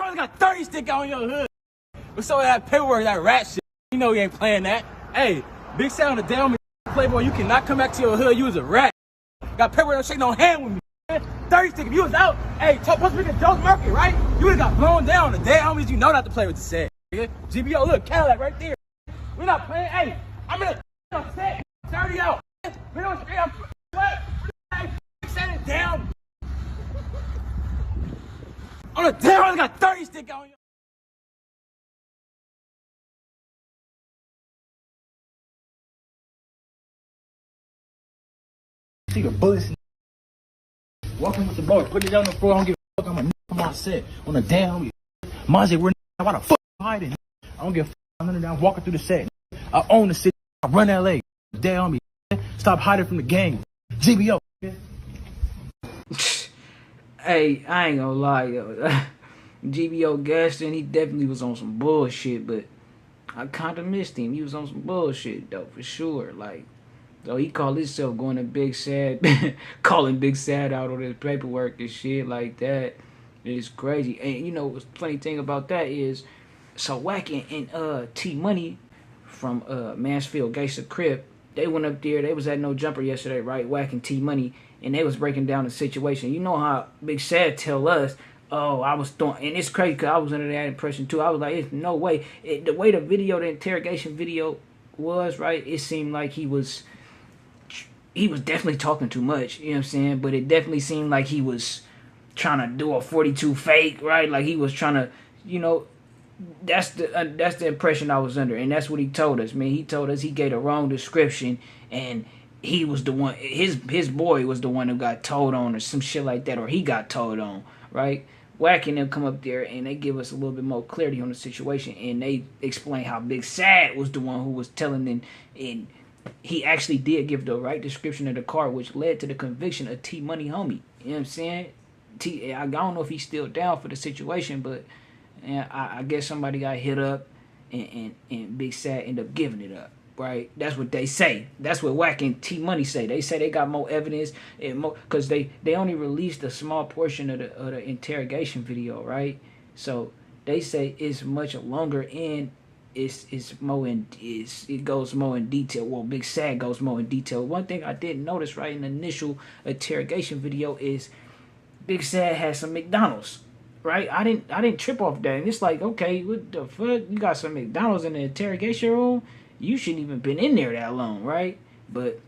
always got 30 stick on your hood. What's up with that paperwork, that rat shit? You know you ain't playing that. Hey, big sound of down me, playboy. You cannot come back to your hood. You was a rat. Got paperwork, don't shake no hand with me. 30 stick. If you was out, hey, supposed to be a Joe's Market, right? You would've got blown down. The dead homies, you know not to play with the set. GBO, look, Cadillac right there. We not playing. Hey, I'm in a set. 30 out. We don't straight up. What? Hey, set it down. On the down, I got 30 stick on you. See the bullets. Walking with the boy, put it on the floor. I don't give a fuck. I'm a on my set. On the down, Mozzie, why the fuck hiding? I don't give a fuck. I'm down walking through the set. I own the city. I run LA. Down me. Stop hiding from the game. GBO. Hey, I ain't gonna lie, yo. GBO Gaston, he definitely was on some bullshit, but I kinda missed him. He was on some bullshit, though, for sure. Like, though he called himself going to Big Sad, calling Big Sad out on his paperwork and shit like that. It's crazy. And, you know, the funny thing about that is, so Wack100 Te Money from Mansfield Gangsta Crib, they went up there. They was at No Jumper yesterday, right? Wack100 Te Money, and they was breaking down the situation. You know how Big Sad tell us, oh, I was throwing, and it's crazy because I was under that impression too. I was like, it's no way. The way the video, the interrogation video was, right, it seemed like he was definitely talking too much, you know what I'm saying? But it definitely seemed like he was trying to do a 42 fake, right? Like he was trying to, you know, that's the impression I was under, and that's what he told us, man. He told us he gave the wrong description, and he was the one, his boy was the one who got told on or some shit like that, or he got told on, right? Wack and them come up there and they give us a little bit more clarity on the situation, and they explain how Big Sad was the one who was telling them, and he actually did give the right description of the car, which led to the conviction of T Money homie. You know what I'm saying? I don't know if he's still down for the situation, but I guess somebody got hit up, and Big Sad ended up giving it up. Right, that's what they say. That's what Wack100 Te Money say. They say they got more evidence and more because they only released a small portion of the interrogation video, right? So they say it's much longer and it goes more in detail. Well, Big Sad goes more in detail. One thing I didn't notice right in the initial interrogation video is Big Sad had some McDonald's. Right, I didn't trip off that, and it's like, okay, what the fuck? You got some McDonald's in the interrogation room? You shouldn't even been in there that long, right? But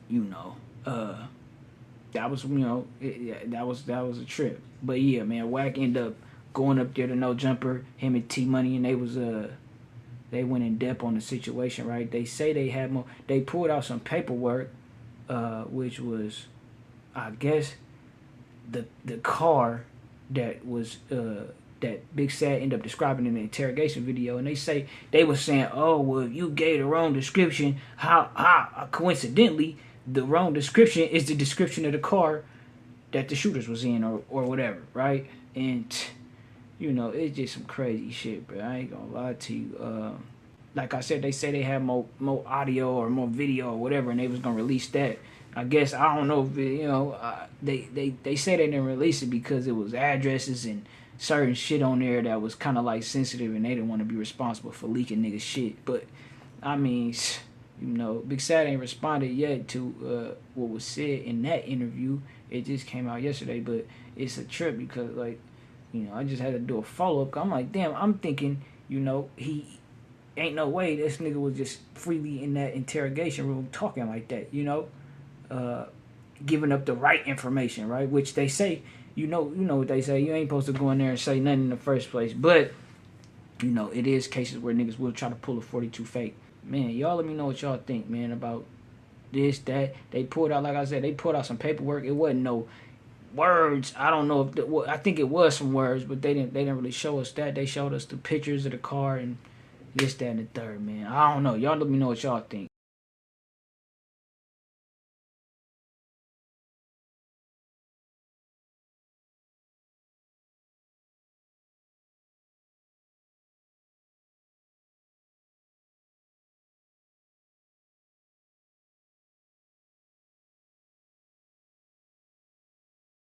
you know, that was, you know, that was a trip. But yeah, man, Wack ended up going up there to No Jumper, him and T Money, and they went in depth on the situation, right? They say they had more. They pulled out some paperwork, which was, I guess, the car that was that Big Sad ended up describing in the interrogation video, and they say they were saying, oh, well, if you gave the wrong description, how coincidentally the wrong description is the description of the car that the shooters was in, or whatever, right? And you know, it's just some crazy shit, bro. I ain't gonna lie to you. Like I said, they say they had more audio or more video or whatever, and they was gonna release that. I guess, I don't know if you know, they say they didn't release it because it was addresses and certain shit on there that was kind of like sensitive, and they didn't want to be responsible for leaking niggas shit. But I mean, you know, Big Sad ain't responded yet to what was said in that interview. It just came out yesterday, but it's a trip because, like, you know, I just had to do a follow-up. I'm like, damn, I'm thinking, you know, he ain't no way this nigga was just freely in that interrogation room talking like that, you know, giving up the right information, right? Which they say, you know what they say. You ain't supposed to go in there and say nothing in the first place. But, you know, it is cases where niggas will try to pull a 42 fake. Man, y'all let me know what y'all think, man, about this, that. They pulled out, like I said, they pulled out some paperwork. It wasn't no words. I don't know if I think it was some words, but they didn't really show us that. They showed us the pictures of the car and this, that, and the third, man. I don't know. Y'all let me know what y'all think.